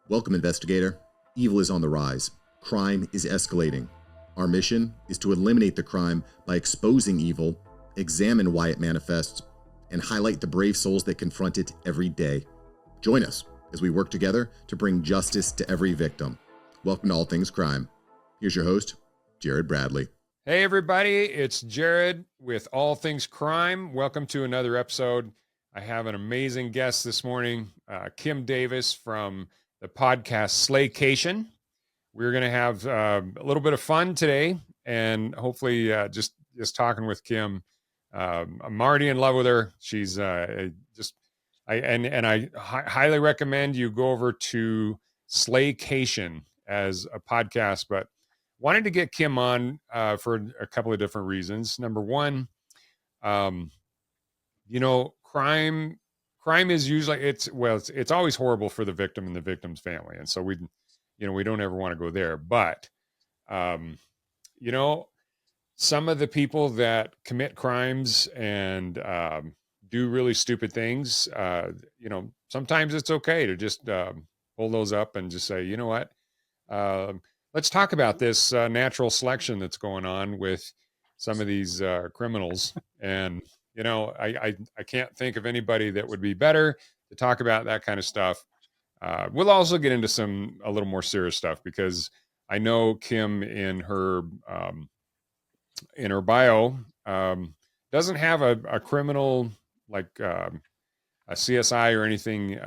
Welcome, investigator. Evil is on the rise. Crime is escalating. Our mission is to eliminate the crime by exposing evil, examine why it manifests, and highlight the brave souls that confront it every day. Join us as we work together to bring justice to every victim. Welcome to All Things Crime. Here's your host, Jared Bradley. Hey, everybody. It's Jared with All Things Crime. Welcome to another episode. I have an amazing guest this morning, Kim Davis from the podcast Slaycation. We're going to have a little bit of fun today, and hopefully just talking with Kim. I'm already in love with her. She's I highly recommend you go over to Slaycation as a podcast, but wanted to get Kim on for a couple of different reasons. Number one, crime is usually it's always horrible for the victim and the victim's family, and so we don't ever want to go there. But some of the people that commit crimes and do really stupid things, sometimes it's okay to just pull those up and just say, you know what, let's talk about this natural selection that's going on with some of these criminals. And I can't think of anybody that would be better to talk about that kind of stuff. We'll also get into a little more serious stuff, because I know Kim in her bio doesn't have a criminal like a CSI or anything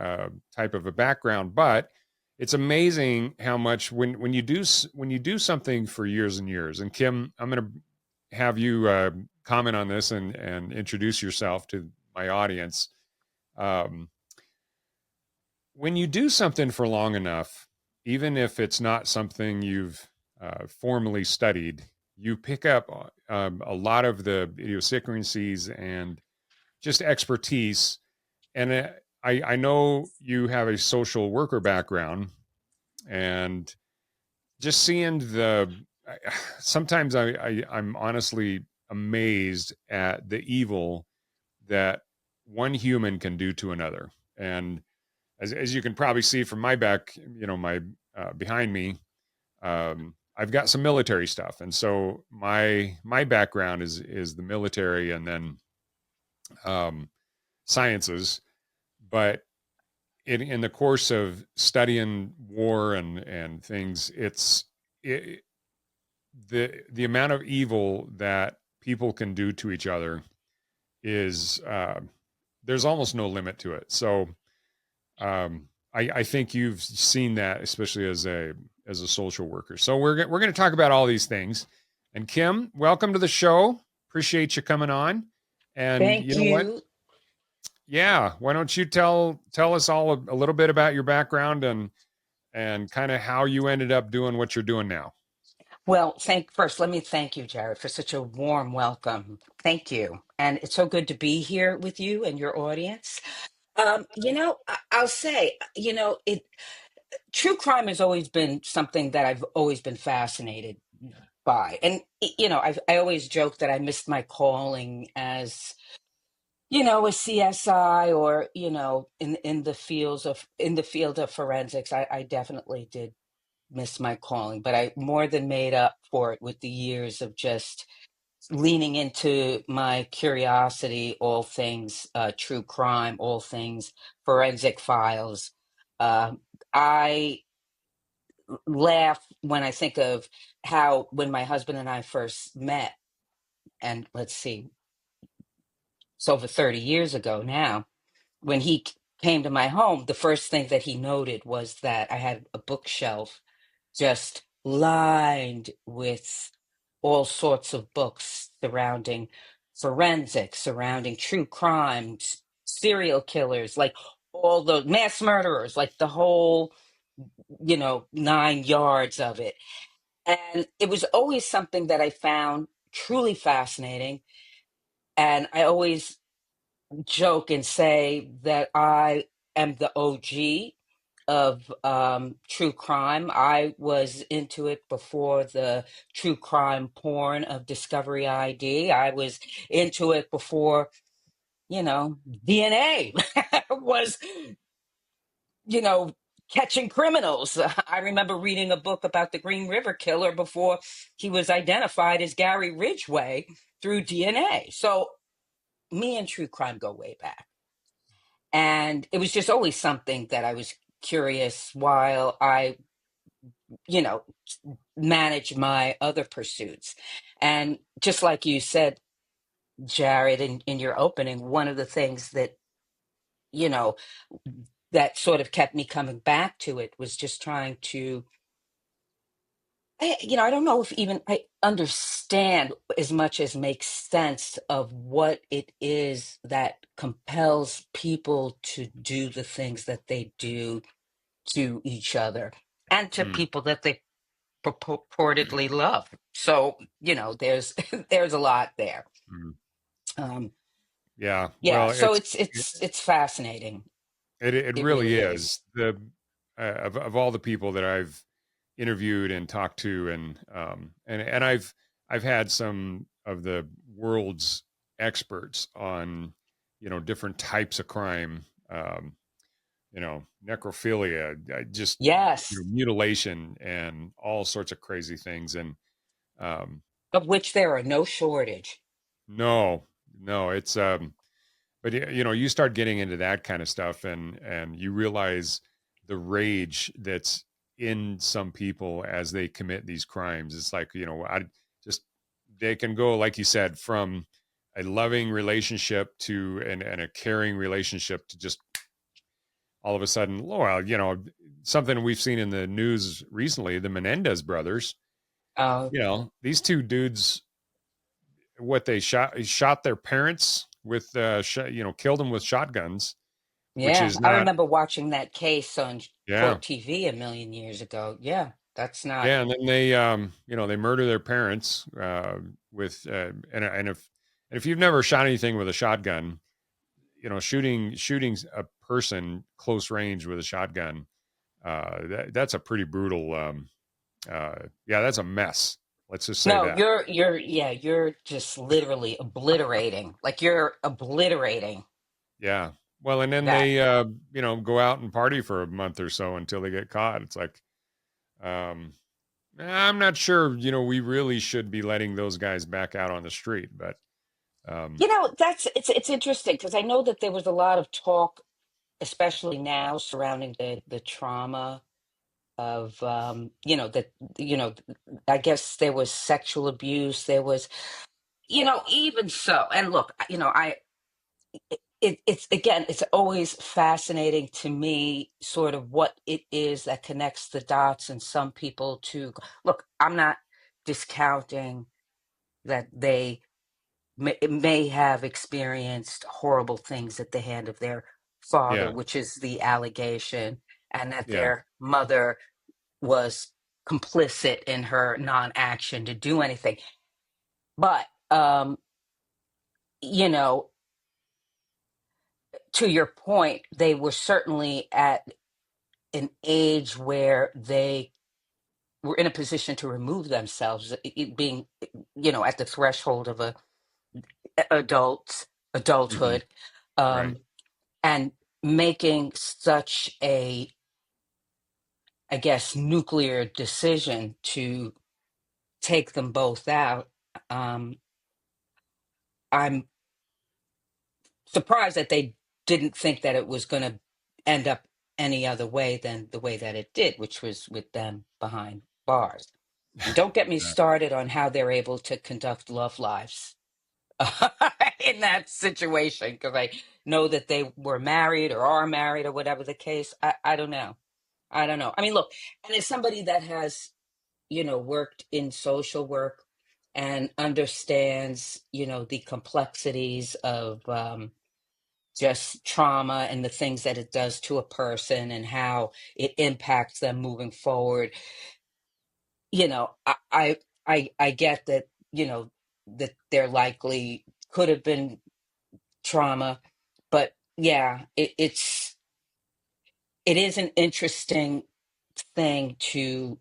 type of a background, but it's amazing how much when you do something for years and years. And Kim, I'm going to have you comment on this and introduce yourself to my audience. When you do something for long enough, even if it's not something you've formally studied, you pick up a lot of the idiosyncrasies and just expertise. And I know you have a social worker background, and just seeing sometimes I'm honestly amazed at the evil that one human can do to another. And as you can probably see from my back, my behind me, I've got some military stuff. And so my background is the military, and then sciences. But in the course of studying war and things, the amount of evil that people can do to each other is there's almost no limit to it. So I think you've seen that, especially as a social worker. So we're going to talk about all these things. And Kim, welcome to the show. Appreciate you coming on. And Thank you. What? Yeah. Why don't you tell us all a little bit about your background and kind of how you ended up doing what you're doing now. Well, first, let me thank you, Jared, for such a warm welcome. Thank you. And it's so good to be here with you and your audience. I'll say, true crime has always been something that I've always been fascinated by. And, I always joke that I missed my calling as a CSI, or in the field of forensics. I definitely did miss my calling, but I more than made up for it with the years of just leaning into my curiosity, all things true crime, all things forensic files. I laugh when I think of how, when my husband and I first met, and let's see, it's over 30 years ago now, when he came to my home, the first thing that he noted was that I had a bookshelf just lined with all sorts of books surrounding forensics, surrounding true crimes, serial killers, like all the mass murderers, like the whole, 9 yards of it. And it was always something that I found truly fascinating. And I always joke and say that I am the OG of true crime. I was into it before the true crime porn of Discovery ID. I was into it before, DNA was, catching criminals. I remember reading a book about the Green River Killer before he was identified as Gary Ridgway through DNA. So me and true crime go way back. And it was just always something that I was curious while I, you know, manage my other pursuits. And just like you said, Jared, in your opening, one of the things that, you know, that sort of kept me coming back to it was just trying to, I don't know if even I understand as much as makes sense of what it is that compels people to do the things that they do to each other and to Mm, people that they purportedly love. So, there's there's a lot there. mm. Um, Yeah. yeah, Well, so it's it's fascinating. it It really really is. is. The of all the people that I've interviewed and talked to, and I've had some of the world's experts on, different types of crime, necrophilia, just, Yes, mutilation and all sorts of crazy things. And um, of which there are no shortage. no, no, it's but you start getting into that kind of stuff, and you realize the rage that's in some people as they commit these crimes. It's like, I just they can go, like you said, from a loving relationship to and a caring relationship to just all of a sudden, well, something we've seen in the news recently, the Menendez brothers. Uh, These two dudes, what they shot their parents with killed them with shotguns, which yeah, is I not. remember watching that case on Yeah. court TV a million years ago. Yeah, that's not. Yeah, and then they murder their parents with and if you've never shot anything with a shotgun, shooting a person close range with a shotgun, that's a pretty brutal. Yeah, that's a mess. Let's just say No, that. you're just literally obliterating. Like you're obliterating Yeah. Well, and then that. they go out and party for a month or so until they get caught. It's like, um, I'm not sure. We really should be letting those guys back out on the street, but um, That's it's interesting because I know that there was a lot of talk, especially now, surrounding the trauma of that I guess there was sexual abuse, there was even so. And look, I it's again, it's always fascinating to me sort of what it is that connects the dots and some people to look. I'm not discounting that they may have experienced horrible things at the hand of their father, yeah, which is the allegation, and that yeah, their mother was complicit in her non-action to do anything. But you know, to your point, they were certainly at an age where they were in a position to remove themselves, being, at the threshold of hmm, adulthood, right, um, and making such a, I guess, nuclear decision to take them both out. Um, I'm surprised that they didn't think that it was going to end up any other way than the way that it did, which was with them behind bars. And don't get me yeah, started on how they're able to conduct love lives in that situation, because I know that they were married or are married or whatever the case. I don't know. I don't know. I mean, look, and as somebody that has, worked in social work and understands, the complexities of just trauma and the things that it does to a person and how it impacts them moving forward. I get that, that there likely could have been trauma, but yeah, it is an interesting thing to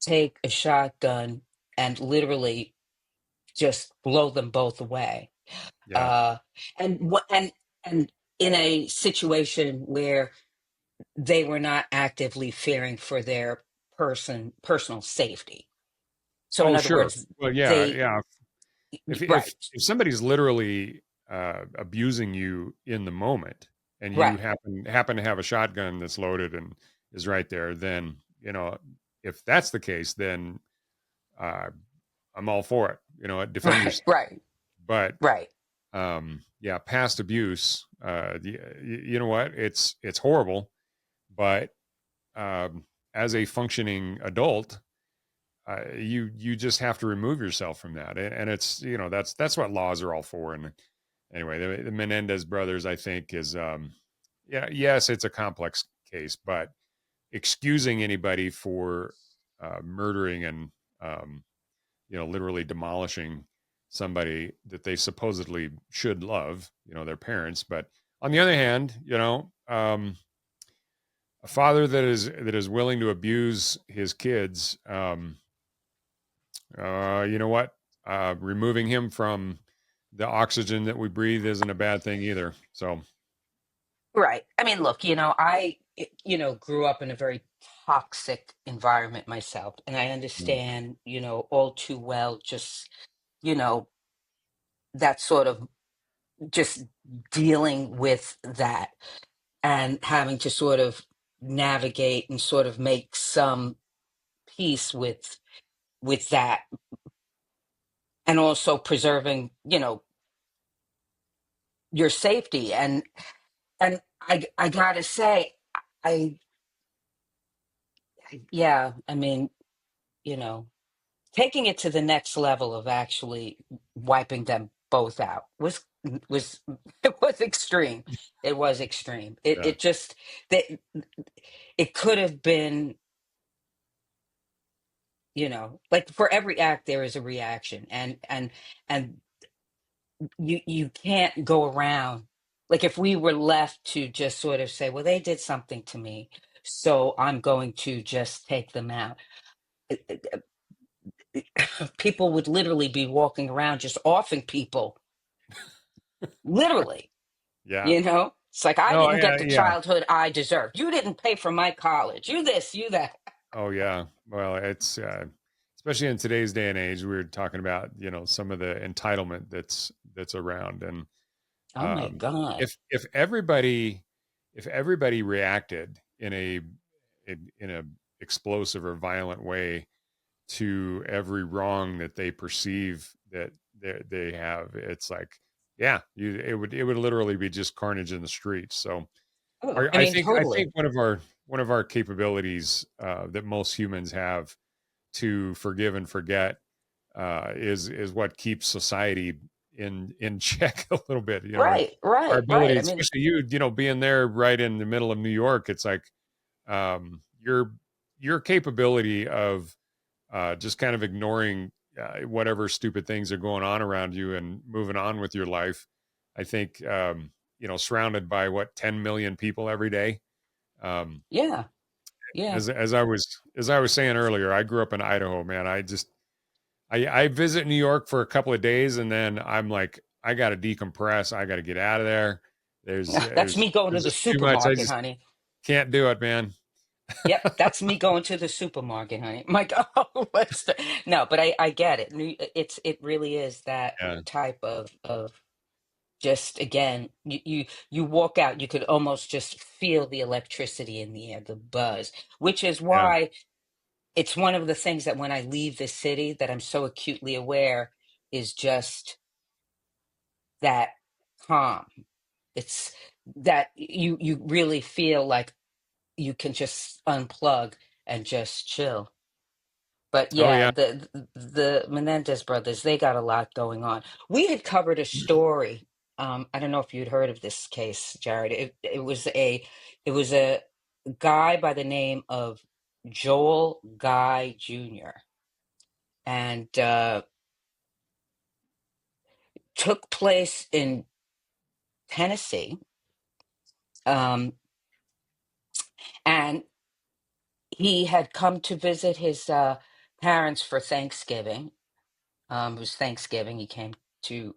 take a shotgun and literally just blow them both away. yeah, Uh, and what and in a situation where they were not actively fearing for their personal safety. So in Oh, other sure. words, Well, yeah, they yeah. right, If somebody's literally abusing you in the moment, and you right, happen to have a shotgun that's loaded and is right there, then if that's the case, then uh, I'm all for it. Defend right, yourself. right, But right. yeah, past abuse. You know what? It's horrible, but as a functioning adult, you just have to remove yourself from that, and it's that's what laws are all for. And anyway, the Menendez brothers, I think, is yeah, yes, it's a complex case, but excusing anybody for murdering and um, literally demolishing somebody that they supposedly should love, their parents. But on the other hand, a father that is willing to abuse his kids, you know what? Removing him from the oxygen that we breathe isn't a bad thing either. So, Right. I mean, look, grew up in a very toxic environment myself, and I mm, understand, all too well, just, you know, that sort of just dealing with that and having to sort of navigate and sort of make some peace with that, and also preserving, your safety. And I gotta say, I yeah, I mean, you know. Taking it to the next level of actually wiping them both out was it was extreme. It was extreme. It yeah. it just that it could have been, like for every act there is a reaction, and you can't go around, like if we were left to just sort of say, well, they did something to me, so I'm going to just take them out. People would literally be walking around just offing people, literally. Yeah. It's like, I No, didn't yeah, get the yeah. childhood I deserved. You didn't pay for my college. You this, you that. Oh, yeah. Well, it's especially in today's day and age, we are talking about, some of the entitlement that's around. And Oh my God. if everybody reacted in a explosive or violent way to every wrong that they perceive that they have, it's like, yeah, it would literally be just carnage in the streets. So Oh, our, I I mean, think I totally. think one of our capabilities that most humans have to forgive and forget is what keeps society in check a little bit. Right, Our right, right. ability, I mean, especially you being there right in the middle of New York. It's like your capability of just kind of ignoring whatever stupid things are going on around you and moving on with your life. I think surrounded by what 10 million people every day. Um, yeah, yeah, as I was saying earlier, I grew up in Idaho, man. I visit New York for a couple of days, and then I'm like, I got to decompress. I got to get out of there. There's that's there's me going to there's the just too much. I supermarket, just honey. can't do it, man. Yep, that's me going to the supermarket, honey. I'm like, oh, no, but I get it. It really is that Yeah, type of just, again, you walk out, you could almost just feel the electricity in the air, the buzz, which is yeah. why it's one of the things that when I leave this city that I'm so acutely aware is just that calm. It's that you really feel like you can just unplug and just chill. But Oh yeah, yeah. the Menendez brothers, they got a lot going on. We had covered a story. I don't know if you'd heard of this case, Jared. It was a guy by the name of Joel Guy Jr. and took place in Tennessee. Um, and he had come to visit his parents for Thanksgiving. It was Thanksgiving. He came to,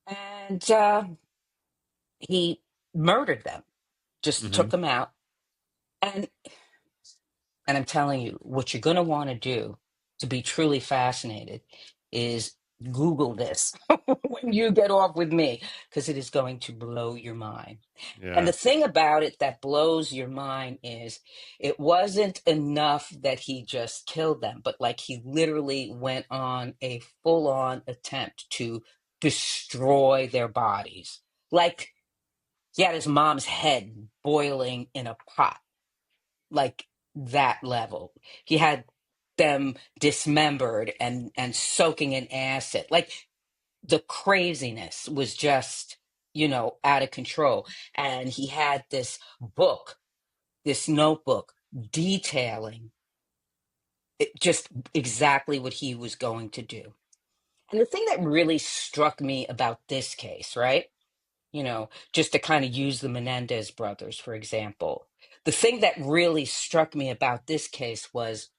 and he murdered them, just Hmm. took him out. And And I'm telling you, what you're going to want to do to be truly fascinated is Google this when you get off with me, because it is going to blow your mind. And Yeah. the thing about it that blows your mind is it wasn't enough that he just killed them, but like he literally went on a full on attempt to destroy their bodies. Like he had his mom's head boiling in a pot, like that level. He had them dismembered and soaking in acid. Like the craziness was just, out of control. And he had this book, this notebook detailing just exactly what he was going to do. And the thing that really struck me about this case, right? Just to kind of use the Menendez brothers, for example. The thing that really struck me about this case was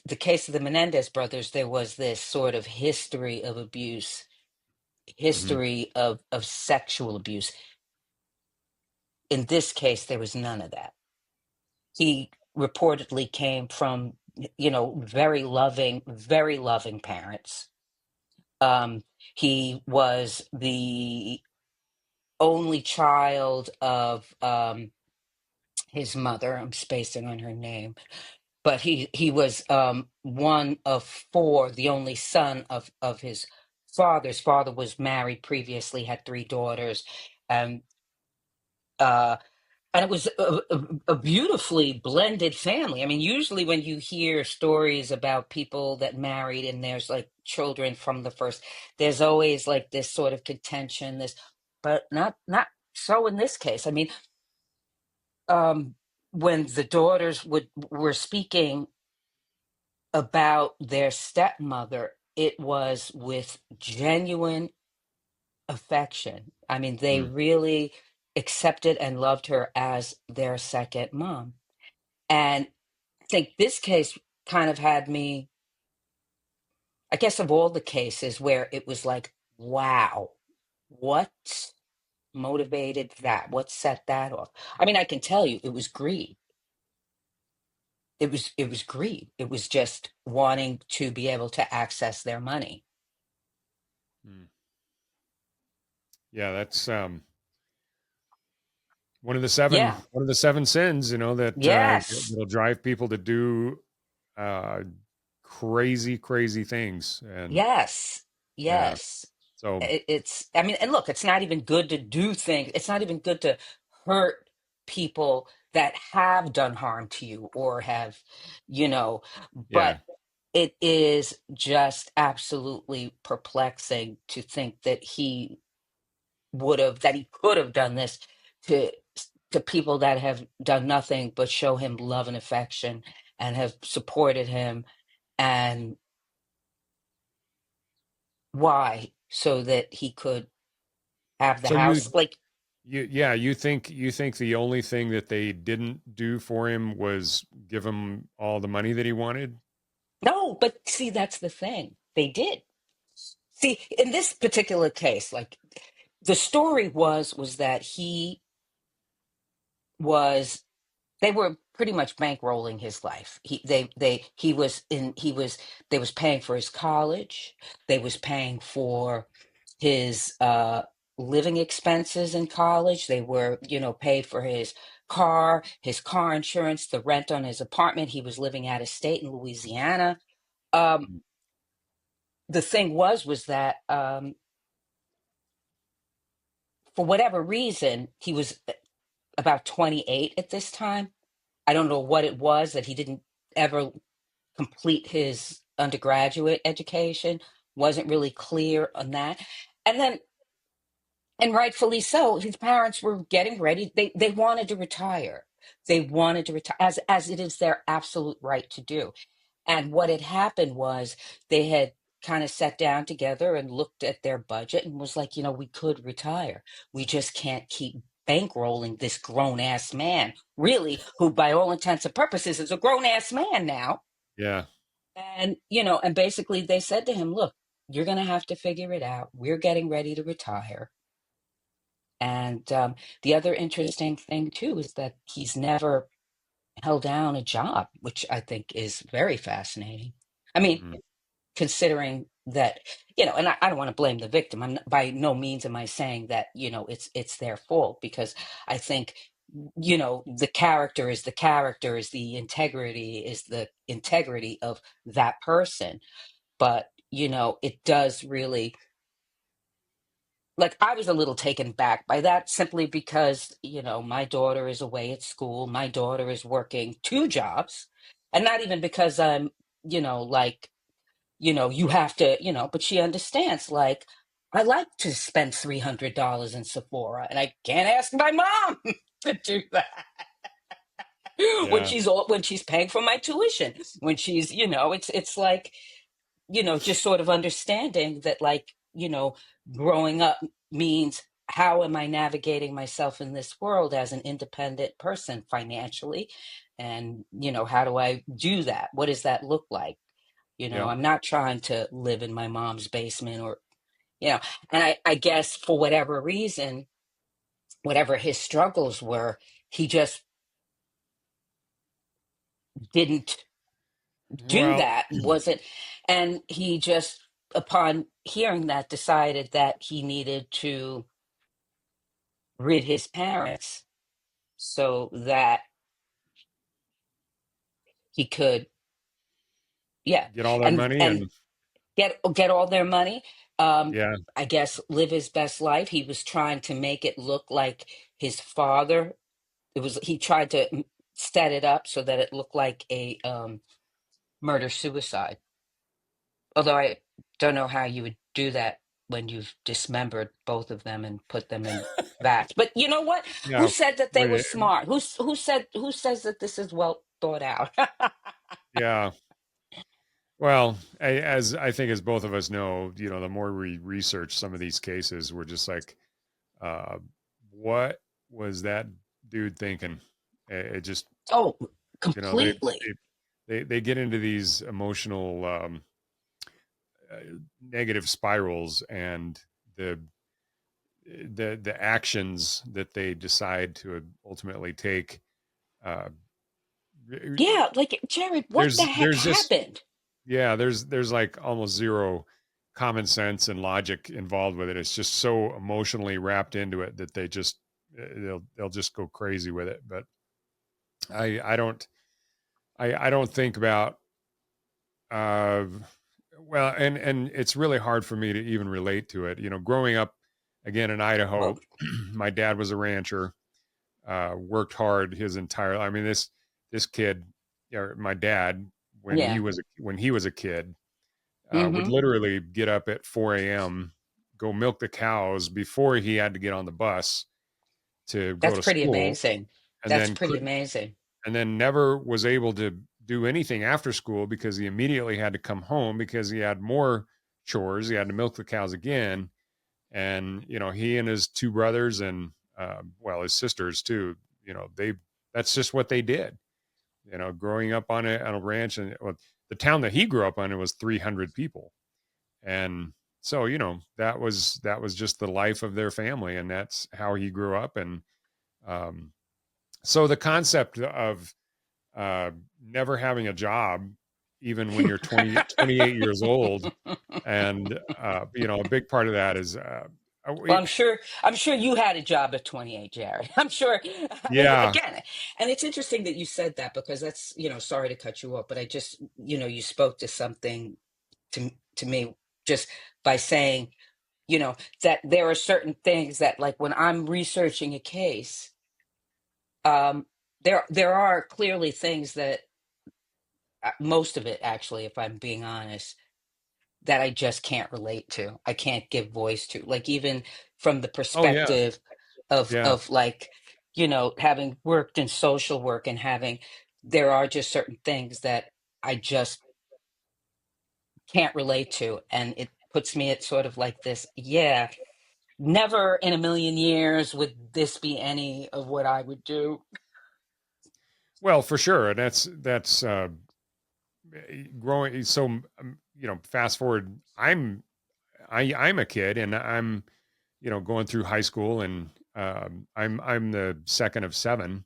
the case of the Menendez brothers, there was this sort of history of abuse, Hmm. history of sexual abuse. In this case, there was none of that. He reportedly came from, very loving parents. Um, he was the only child of his mother. I'm spacing on her name, but he was one of four, the only son of his father. His father was married previously, had three daughters, and uh, and it was a beautifully blended family. I mean, usually when you hear stories about people that married and there's like children from the first, there's always like this sort of contention. But not so in this case. I mean, um, when the daughters were speaking about their stepmother, it was with genuine affection. I mean, they Mm. really accepted and loved her as their second mom. And I think this case kind of had me, I guess, of all the cases where it was like, wow, what motivated that? What set that off? I mean, I can tell you it was greed. It was greed. It was just wanting to be able to access their money. Mm. Yeah, that's Yeah. one of the seven sins, that Yes. that'll drive people to do uh, crazy, crazy things. And Yes. yeah, Yes. so I mean, and look, it's not even good to do things. It's not even good to hurt people that have done harm to you or have, you know, but yeah. it is just absolutely perplexing to think that that he could have done this to people that have done nothing but show him love and affection and have supported him. And why? So that he could have the So house. Like, yeah, you think the only thing that they didn't do for him was give him all the money that he wanted? no, but see, that's the thing. They did. See, in this particular case, like the story was that was they were pretty much bankrolling his life. He was in he was they was paying for his college. They was paying for his living expenses in college. They were, paid for his car insurance, the rent on his apartment. He was living out of state in Louisiana. Um, Mm. the thing was that for whatever reason, he was about 28 at this time. I don't know what it was that he didn't ever complete his undergraduate education, wasn't really clear on that. And then, and rightfully so, his parents were getting ready. They wanted to retire. They wanted to retire as it is their absolute right to do. And what had happened was they had kind of sat down together and looked at their budget and was like, we could retire. We just can't keep bankrolling this grown ass man, really, who by all intents and purposes is a grown ass man now. Yeah. And, and basically they said to him, look, you're going to have to figure it out. We're getting ready to retire. And the other interesting thing too is that he's never held down a job, which I think is very fascinating. I mean, Mm. considering that, and I don't want to blame the victim. By no means am I saying that, it's their fault, because I think, the character is the character, is the integrity of that person. But, it does really, like, I was a little taken back by that, simply because, my daughter is away at school. My daughter is working two jobs, and not even because I'm, like, you have to, but she understands, like, I like to spend $300 in Sephora, and I can't ask my mom to do that Yeah. when she's paying for my tuition, when she's, it's like, just sort of understanding that, like, growing up means, how am I navigating myself in this world as an independent person financially? And, how do I do that? What does that look like? Yeah. I'm not trying to live in my mom's basement, or, you know, and I guess for whatever reason, whatever his struggles were, he just didn't do Well, that, wasn't, and he just, upon hearing that, decided that he needed to rid his parents so that he could, yeah, get all their and money and get all their money. yeah. I guess live his best life. He was trying to make it look like his father. He tried to set it up so that it looked like a murder suicide. Although I don't know how you would do that when you've dismembered both of them and put them in vats. But you know what? Who Yeah. said that they When were it, smart? Who says that this is well thought out? yeah. Well, as I think, as both of us know, the more we research some of these cases, we're just like, uh, what was that dude thinking? It just, Oh, you know, they, completely. they, they get into these emotional, uh, negative spirals, and the, the actions that they decide to ultimately take, uh, Yeah, like, Jared, what the heck there's just, happened? yeah, there's like almost zero common sense and logic involved with it. It's just so emotionally wrapped into it that they just, they'll just go crazy with it. But I don't, I don't think about, uh well, and it's really hard for me to even relate to it. Growing up again in Well, Idaho, my dad was a rancher, worked hard his entire, I mean, this kid, my dad, yeah. when he was a kid, would Hmm. literally get up at 4 a.m., go milk the cows before he had to get on the bus to go That's to pretty school, amazing. and That's then pretty amazing. never was able to do anything after school because he immediately had to come home because he had more chores. He had to milk the cows again. And, he and his two brothers and, well, his sisters too, they, that's just what they did, growing up on a ranch. And well, the town that he grew up on, it was 300 people. And so, that was just the life of their family, and that's how he grew up. And um, so the concept of uh, never having a job, even when you're 28 years old, and a big part of that is, Well, we, I'm sure you had a job at 28, Jared. I'm sure. And yeah, again, and it's interesting that you said that, because that's, sorry to cut you off, but I just, you spoke to something to me, just by saying, that there are certain things that, like, when I'm researching a case, um, there are clearly things that, most of it, actually, if I'm being honest, that I just can't relate to. I can't give voice to. Like, even from the oh yeah, perspective of yeah. like, having worked in social work, and there are just certain things that I just can't relate to. And it puts me at sort of like this, yeah, never in a million years would this be any of what I would do. Well, for sure. And that's growing. So, fast forward, I'm a kid, and I'm, going through high school, and I'm the second of seven,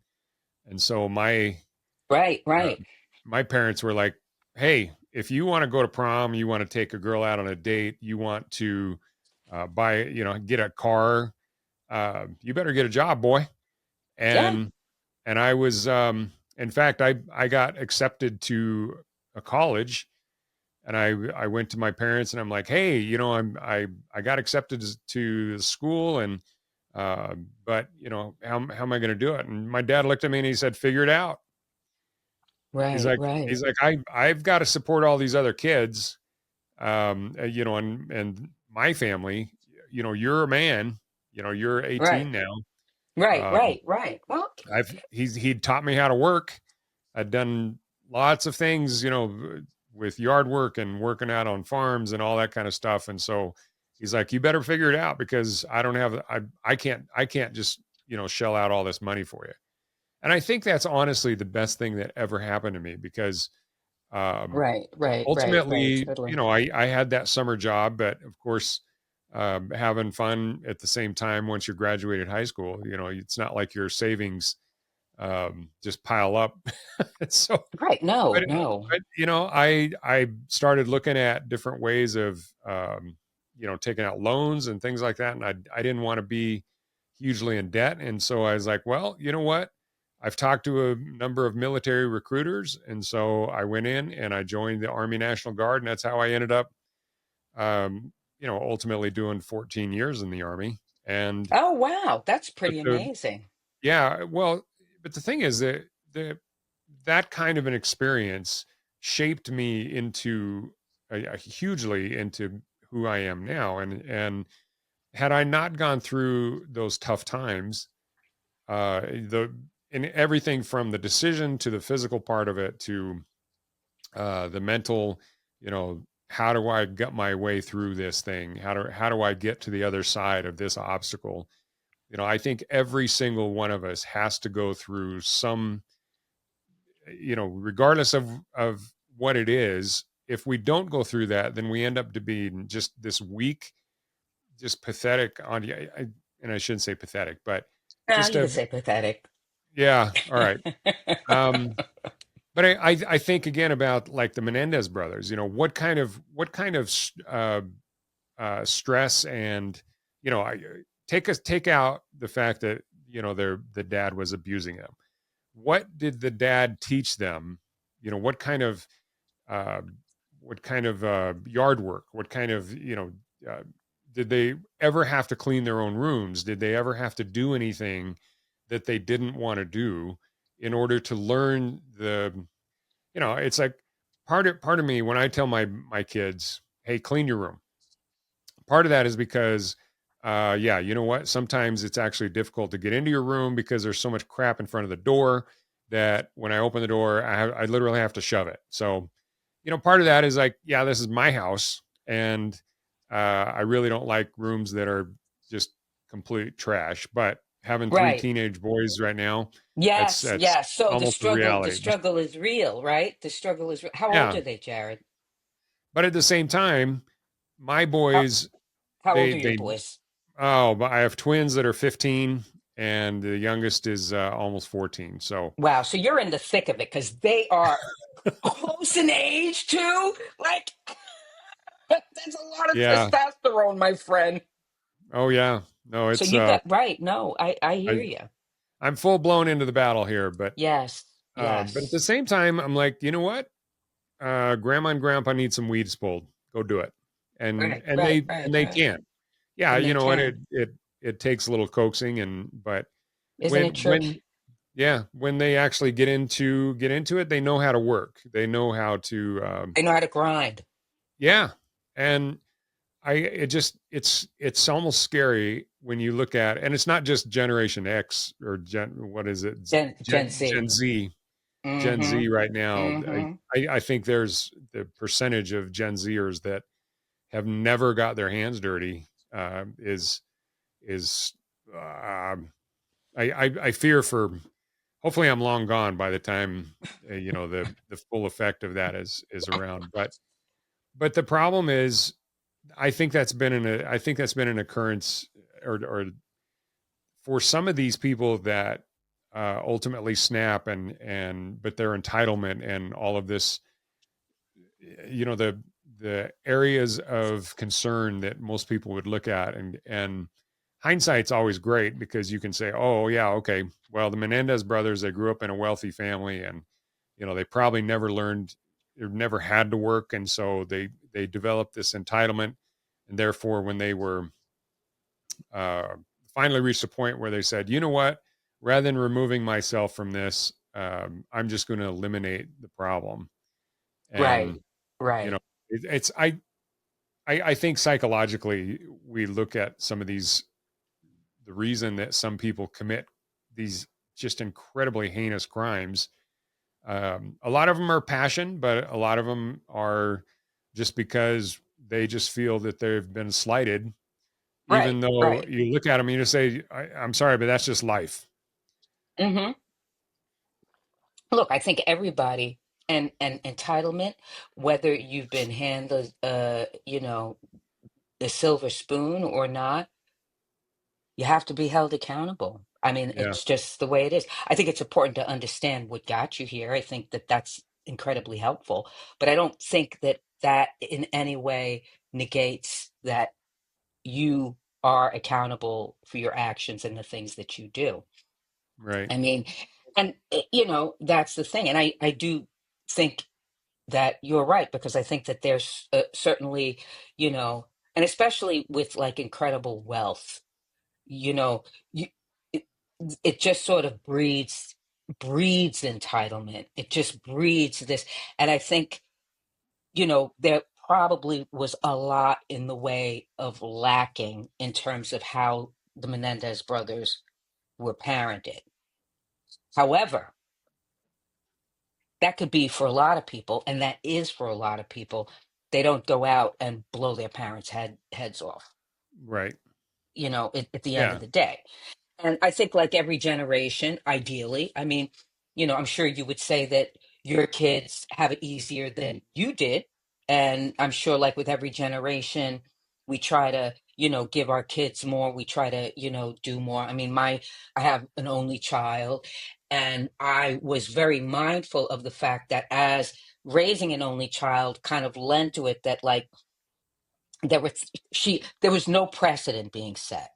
and so Right, uh, right. my parents were like, "Hey, if you want to go to prom, you want to take a girl out on a date, you want to buy, get a car, you better get a job, boy." Yeah, And I was, in fact, I got accepted to a college, and I went to my parents and I'm like, "Hey, I got accepted to the school, and but how am I going to do it?" And my dad looked at me and he said, "Figure it out." He's right, like right, he's like, I've got to support all these other kids, and my family. You're a man. You're right, 18 now. right, Um, right, right. Well, he'd taught me how to work. I'd done lots of things, with yard work and working out on farms and all that kind of stuff. And so he's like, "You better figure it out, because I don't have, I can't just, shell out all this money for you." And I think that's honestly the best thing that ever happened to me, because, um, right, right, right, right. ultimately, Totally. I had that summer job, but of course, having fun at the same time once you graduated high school, it's not like your savings just pile up. So, Right. No, but, no. I started looking at different ways of, taking out loans and things like that, and I didn't want to be hugely in debt, and so I was like, well, you know what? I've talked to a number of military recruiters, and so I went in and I joined the Army National Guard, and that's how I ended up, ultimately doing 14 years in the Army. And Oh, wow. That's but pretty the amazing. yeah, well, but the thing is that that kind of an experience shaped me into hugely into who I am now. And had I not gone through those tough times, the in everything from the decision to the physical part of it to the mental, how do I get my way through this thing? How do I get to the other side of this obstacle? I think every single one of us has to go through some, regardless of what it is. If we don't go through that, then we end up to be just this weak, just pathetic on, and I shouldn't say pathetic, but No, just you a, could say pathetic. yeah, all right. Um, but I think again about like the Menendez brothers. What kind of stress, and I take out the fact that the dad was abusing them. What did the dad teach them? What kind of uh, yard work? What kind of uh, did they ever have to clean their own rooms? Did they ever have to do anything that they didn't want to do in order to learn it's like part of me when I tell my kids, "Hey, clean your room." Part of that is because, yeah, you know what? Sometimes it's actually difficult to get into your room because there's so much crap in front of the door that when I open the door, I literally have to shove it. So, part of that is like, yeah, this is my house, and I really don't like rooms that are just complete trash. But having three Right. teenage boys right now, Yes, that's yes. So the almost a struggle, the reality. struggle is real, right? The struggle is real. How old Yeah, are they, Jared? but at the same time, my How boys, how old they are your they boys? oh, but I have twins that are 15, and the youngest is almost 14. So, Wow. So you're in the thick of it because they are close in age too. Like that's a lot of yeah. testosterone, my friend. Oh, yeah. No, So it's you got right. No, I hear I, you. I'm full blown into the battle here, Yes, but at the yes. same time, I'm like, you know what? Grandma and grandpa need some weeds pulled. Go do it. And Right, and right, they right, and they right. can. Yeah, And they and can. it takes a little coaxing, but Isn't it true? when yeah, when they actually get into it, they know how to work. They know how to They know how to grind. yeah. And it's almost scary when you look at, and it's not just Generation X or what is it, Gen Z. Gen Mm-hmm. Z right now. Mm-hmm. I think there's the percentage of Gen Zers that have never got their hands dirty, is um, I fear for. Hopefully, I'm long gone by the time the full effect of that is around. But the problem is, I think that's been an occurrence, or for some of these people that ultimately snap, and but their entitlement and all of this, the areas of concern that most people would look at, and hindsight's always great because you can say, oh yeah, okay, well, the Menendez brothers, they grew up in a wealthy family, and they probably never learned, or never had to work, and so they developed this entitlement, and therefore when they were uh, finally reached a point where they said, you know what, rather than removing myself from this, I'm just going to eliminate the problem. Right. And you know Right. it's I think psychologically we look at some of these, the reason that some people commit these just incredibly heinous crimes. A lot of them are passion, but a lot of them are just because they just feel that they've been slighted. Right. Even though Right. you look at them and you just say, I'm sorry, but that's just life. Hmm. Look, I think everybody, and entitlement, whether you've been handed, the silver spoon or not, you have to be held accountable. I mean, Yeah, it's just the way it is. I think it's important to understand what got you here. I think that that's incredibly helpful, but I don't think that that in any way negates that you are accountable for your actions and the things that you do. right, I mean, and that's the thing. And I do think that you're right, because I think that there's certainly, you know, and especially with like incredible wealth, you know, you it, it just sort of breeds entitlement. It just breeds this, and I think there probably was a lot in the way of lacking in terms of how the Menendez brothers were parented. However, that could be for a lot of people, and that is for a lot of people. They don't go out and blow their parents' heads off, right. at the end Yeah, of the day. And I think, like every generation, ideally, I mean, I'm sure you would say that your kids have it easier than you did. And I'm sure, like with every generation, we try to, give our kids more. We try to, do more. I mean, I have an only child, and I was very mindful of the fact that as raising an only child kind of lent to it that, like, there was no precedent being set,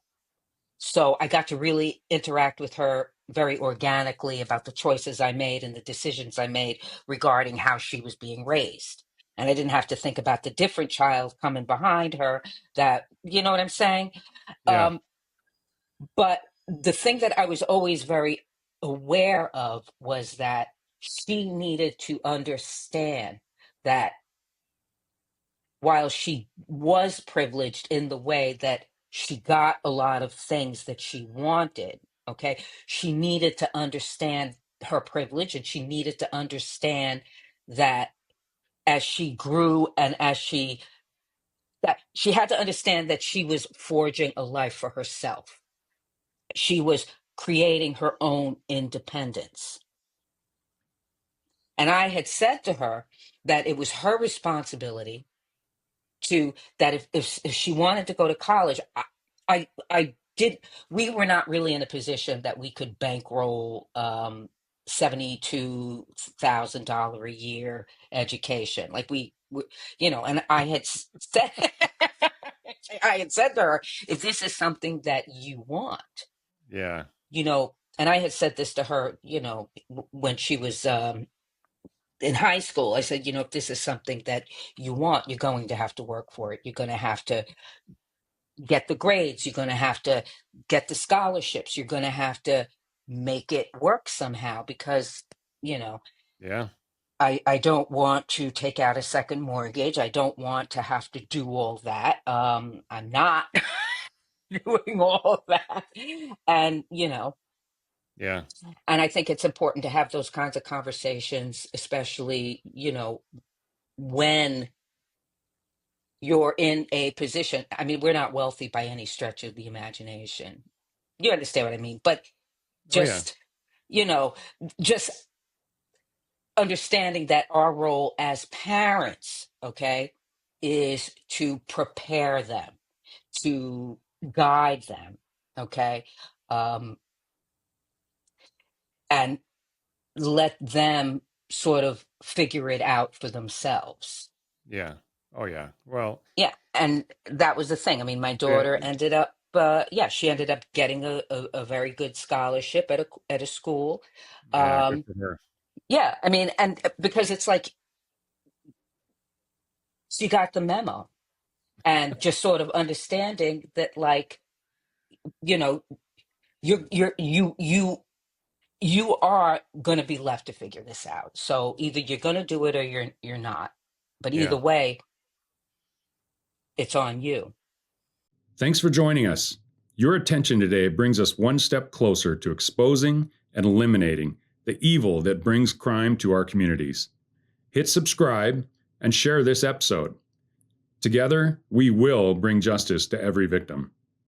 so I got to really interact with her very organically about the choices I made and the decisions I made regarding how she was being raised. And I didn't have to think about the different child coming behind her, that, you know what I'm saying? yeah, Um, but the thing that I was always very aware of was that she needed to understand that while she was privileged in the way that she got a lot of things that she wanted, okay, she needed to understand her privilege, and she needed to understand that as she grew, and that she had to understand that she was forging a life for herself. She was creating her own independence. And I had said to her that it was her responsibility to, that if she wanted to go to college, I did. We were not really in a position that we could bankroll $72,000 a year education, like and I had said, I had said to her, if this is something that you want, yeah, and I had said this to her, when she was in high school. I said, if this is something that you want, you're going to have to work for it. You're going to have to get the grades. You're going to have to get the scholarships. You're going to have to make it work somehow, because, you know, yeah, I don't want to take out a second mortgage. I don't want to have to do all that. I'm not doing all of that. And, yeah, and I think it's important to have those kinds of conversations, especially, when you're in a position. I mean, we're not wealthy by any stretch of the imagination. You understand what I mean? But oh yeah, just, you know, just understanding that our role as parents, okay, is to prepare them, to guide them, okay? um, and let them sort of figure it out for themselves. Yeah. Oh, yeah. Well, Yeah, and that was the thing. I mean, my yeah, daughter ended up, yeah, she ended up getting a very good scholarship at a school. yeah, good Um, for her. yeah, I mean, and because it's like she got the memo, and just sort of understanding that, like, you know, you are going to be left to figure this out. So either you're going to do it or you're not. But either Yeah. way, it's on you. Thanks for joining us. Your attention today brings us one step closer to exposing and eliminating the evil that brings crime to our communities. Hit subscribe and share this episode. Together, we will bring justice to every victim.